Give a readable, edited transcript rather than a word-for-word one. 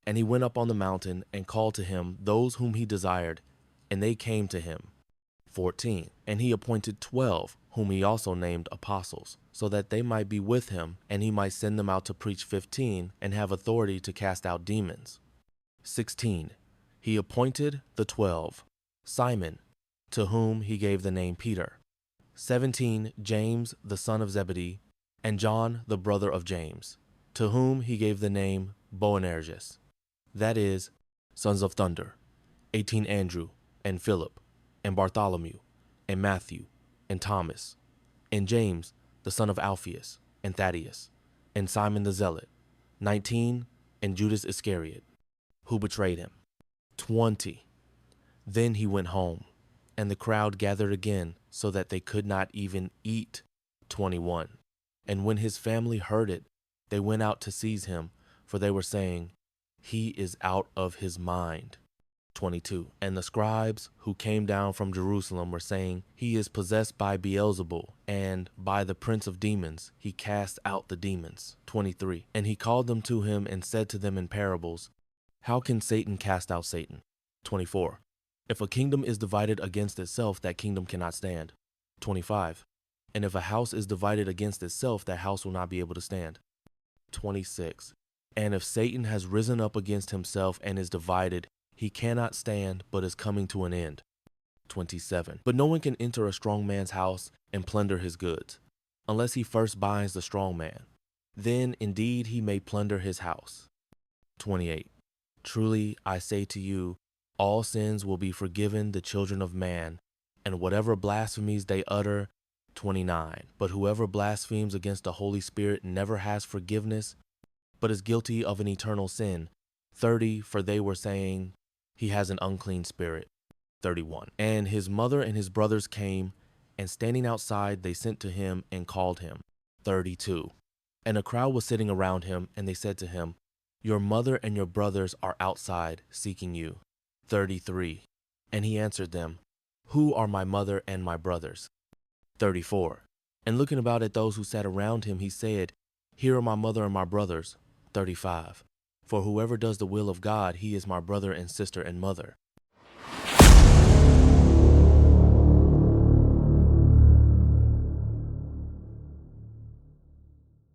And he went up on the mountain and called to him those whom he desired, and they came to him. 14. And he appointed 12, whom he also named apostles, so that they might be with him, and he might send them out to preach 15, and have authority to cast out demons. 16. He appointed the 12, Simon, to whom he gave the name Peter. 17. James, the son of Zebedee, and John, the brother of James, to whom he gave the name Boanerges, that is, sons of thunder. 18. Andrew, and Philip, and Bartholomew, and Matthew, and Thomas, and James, the son of Alphaeus, and Thaddeus, and Simon the Zealot. 19. And Judas Iscariot, who betrayed him. 20. Then he went home, and the crowd gathered again, so that they could not even eat. 21. And when his family heard it, they went out to seize him, for they were saying, "He is out of his mind." 22. And the scribes who came down from Jerusalem were saying, "He is possessed by Beelzebul, and by the prince of demons he casts out the demons." 23. And he called them to him and said to them in parables, "How can Satan cast out Satan?" 24. If a kingdom is divided against itself, that kingdom cannot stand. 25. And if a house is divided against itself, that house will not be able to stand. 26. And if Satan has risen up against himself and is divided, he cannot stand, but is coming to an end. 27. But no one can enter a strong man's house and plunder his goods, unless he first binds the strong man. Then indeed he may plunder his house. 28. Truly I say to you, all sins will be forgiven the children of man, and whatever blasphemies they utter. 29. But whoever blasphemes against the Holy Spirit never has forgiveness, but is guilty of an eternal sin. 30. For they were saying, he has an unclean spirit. 31. And his mother and his brothers came, and standing outside they sent to him and called him. 32. And a crowd was sitting around him, and they said to him, "Your mother and your brothers are outside seeking you." 33. And he answered them, "Who are my mother and my brothers?" 34. And looking about at those who sat around him, he said, "Here are my mother and my brothers." 35. For whoever does the will of God, he is my brother and sister and mother.